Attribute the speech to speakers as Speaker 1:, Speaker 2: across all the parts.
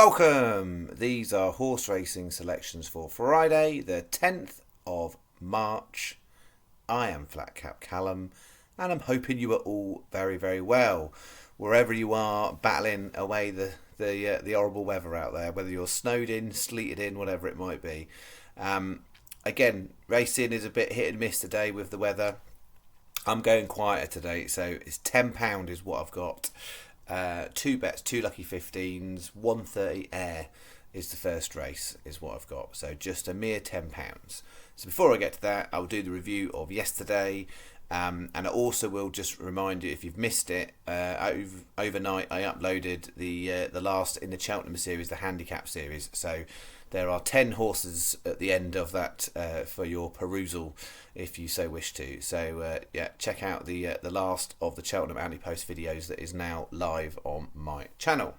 Speaker 1: Welcome! These are horse racing selections for Friday, the 10th of March. I am Flat Cap Callum, and I'm hoping you are all very, very well. Wherever you are, battling away the horrible weather out there, whether you're snowed in, sleeted in, whatever it might be. Again, racing is a bit hit and miss today with the weather. I'm going quieter today, so it's £10 is what I've got. Two bets, two lucky 15s, 130 air is the first race, is what I've got. So just a mere £10. So before I get to that, I'll do the review of yesterday. And I also will just remind you, if you've missed it, overnight I uploaded the last in the Cheltenham series, the handicap series. So there are 10 horses at the end of that for your perusal, if you so wish to. So check out the last of the Cheltenham ante-post videos that is now live on my channel.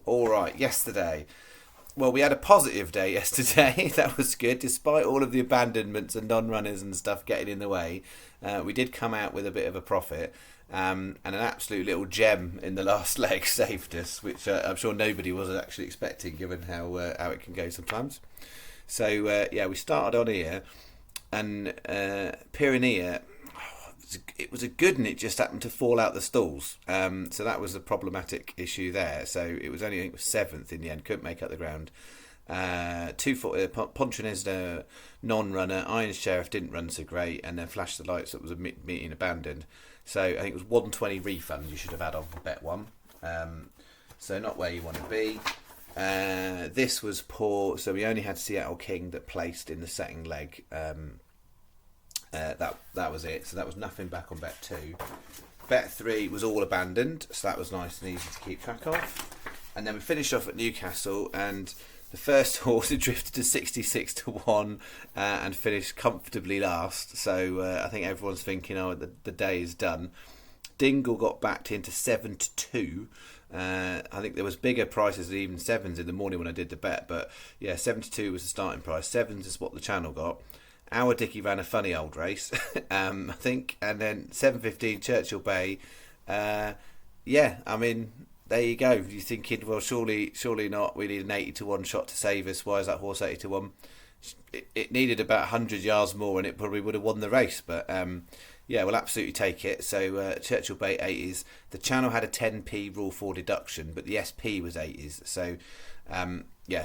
Speaker 1: All right, yesterday. Well, we had a positive day yesterday. That was good. Despite all of the abandonments and non-runners and stuff getting in the way, we did come out with a bit of a profit. And an absolute little gem in the last leg saved us, which I'm sure nobody was actually expecting, given how it can go sometimes. So, we started on here. And Pyrenea, it was a good one. It just happened to fall out the stalls. So that was a problematic issue there. So it was only, I think, it was 7th in the end. Couldn't make up the ground. 240, Pontrenez, non-runner. Iron Sheriff didn't run so great. And then Flash the Lights, that was a meeting abandoned. So I think it was 120 refund you should have had on bet one. So not where you want to be. This was poor. So we only had Seattle King that placed in the second leg. That was it. So that was nothing back on bet 2. Bet 3 was all abandoned. So that was nice and easy to keep track of. And then we finished off at Newcastle, and the first horse had drifted to 66 to 1 and finished comfortably last. So I think everyone's thinking, the day is done. Dingle got backed into 7 to 2. I think there was bigger prices than even 7s in the morning when I did the bet. But yeah, 7 to 2 was the starting price. 7s is what the channel got. Our Dickie ran a funny old race, I think. And then 7:15 Churchill Bay. There you go. You're thinking, well, surely not. We need an 80 to 1 shot to save us. Why is that horse 80 to 1? It needed about 100 yards more, and it probably would have won the race. But we'll absolutely take it. So Churchill Bay 80s. The channel had a 10p rule 4 deduction, but the SP was 80s. So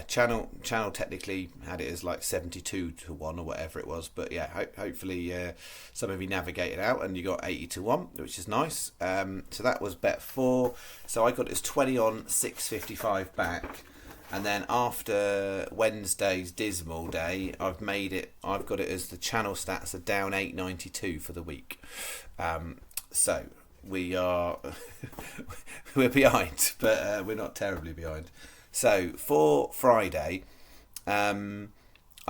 Speaker 1: channel technically had it as like 72 to 1 or whatever it was. But yeah, hopefully some of you navigated out and you got 80 to 1, which is nice. So that was bet 4. So I got it as 20 on, 6.55 back. And then after Wednesday's dismal day, I've got it as the channel stats are down 8.92 for the week. So we're behind, but we're not terribly behind. So for Friday, I'm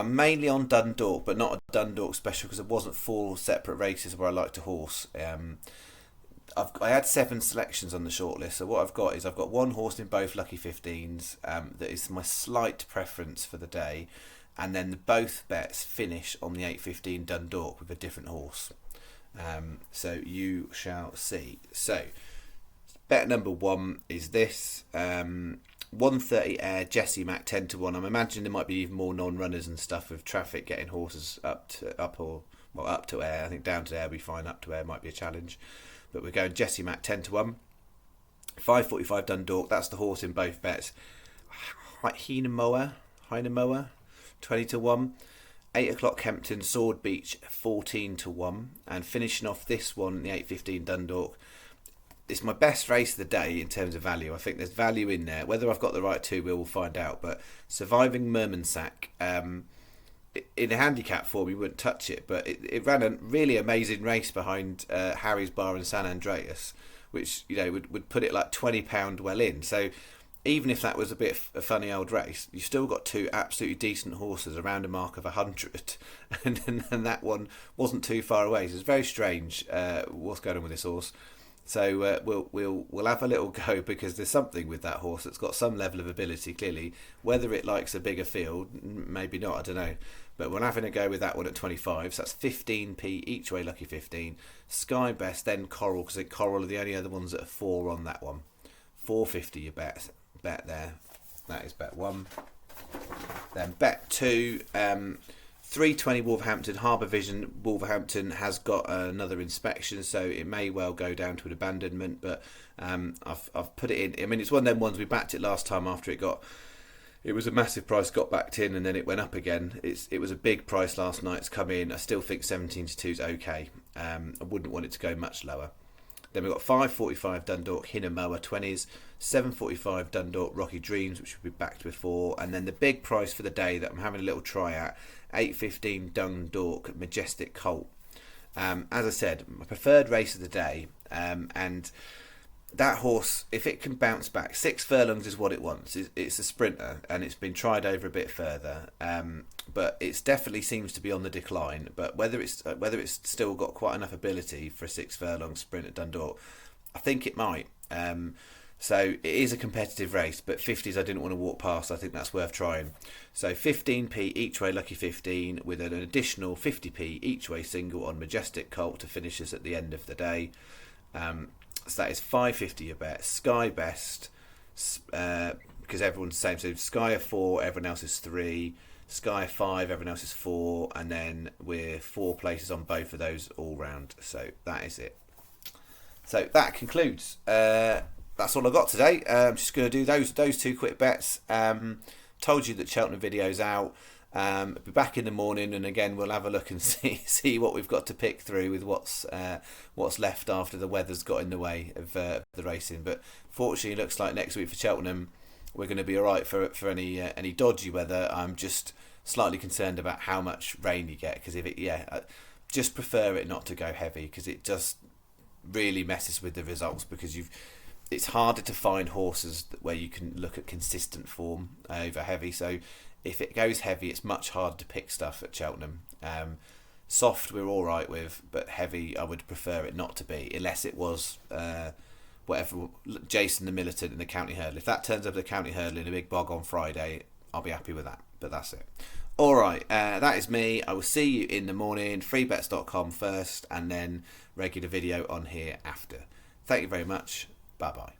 Speaker 1: mainly on Dundalk, but not a Dundalk special because it wasn't 4 separate races where I like to horse. I had 7 selections on the shortlist, so what I've got 1 horse in both lucky 15s. That is my slight preference for the day, and then both bets finish on the 8:15 Dundalk with a different horse. So you shall see. So bet number 1 is this. 130 air Jesse Mac 10 to 1. I'm imagining there might be even more non-runners and stuff with traffic getting horses up to air. I think down to air will be fine. Up to air might be a challenge. But we're going Jesse Mac 10 to 1. 5:45 Dundalk. That's the horse in both bets. Heinemower 20 to 1. 8 o'clock Kempton Sword Beach 14 to 1. And finishing off this one, the 8:15 Dundalk. It's my best race of the day in terms of value. I think there's value in there. Whether I've got the right 2, we'll find out. But Surviving Mermansack, in a handicap form, you wouldn't touch it. But it ran a really amazing race behind Harry's Bar and San Andreas, which would put it like £20 well in. So even if that was a bit of a funny old race, you've still got 2 absolutely decent horses around a mark of 100, and that one wasn't too far away. So it's very strange what's going on with this horse. So we'll have a little go, because there's something with that horse that's got some level of ability, clearly. Whether it likes a bigger field, maybe not, I don't know. But we're having a go with that one at 25. So that's 15p each way, lucky 15. Sky Best, then Coral, because Coral are the only other ones that are 4 on that one. 4.50 you bet there. That is bet 1. Then bet 2, 320 Wolverhampton, Harbour Vision. Wolverhampton has got another inspection, so it may well go down to an abandonment, but I've put it in. I mean, it's one of them ones we backed it last time after it was a massive price, got backed in, and then it went up again. It was a big price last night. It's come in. I still think 17-2 is okay. I wouldn't want it to go much lower. Then we've got 5.45 Dundalk, Hinamoa 20s, 7.45 Dundalk, Rocky Dreams, which we backed before, and then the big price for the day that I'm having a little try at, 8.15 Dundalk, Majestic Colt. As I said, my preferred race of the day, and that horse, if it can bounce back, 6 furlongs is what it wants. It's a sprinter, and it's been tried over a bit further, but it definitely seems to be on the decline. But whether it's still got quite enough ability for a 6 furlong sprint at Dundalk, I think it might. So it is a competitive race, but 50s I didn't want to walk past. I think that's worth trying. So 15p each way lucky 15 with an additional 50p each way single on Majestic Colt to finish us at the end of the day. So that is 5.50 a bet. Sky best, because everyone's the same. So Sky are 4, everyone else is 3. Sky are 5, everyone else is 4, and then we're 4 places on both of those all round. So that is it. So that concludes. That's all I got today. I'm just going to do those 2 quick bets. Told you that Cheltenham video's out. Be back in the morning, and again we'll have a look and see what we've got to pick through with what's left after the weather's got in the way of the racing. But fortunately, it looks like next week for Cheltenham we're going to be all right for any dodgy weather. I'm just slightly concerned about how much rain you get, because I just prefer it not to go heavy, because it just really messes with the results, because it's harder to find horses where you can look at consistent form over heavy. So if it goes heavy, it's much harder to pick stuff at Cheltenham. Soft we're all right with, but heavy I would prefer it not to be, unless it was whatever, Jason the Militant in the County Hurdle. If that turns up the County Hurdle in a big bog on Friday, I'll be happy with that. But that's it. All right, that is me. I will see you in the morning. Freebets.com first, and then regular video on here after. Thank you very much. Bye bye.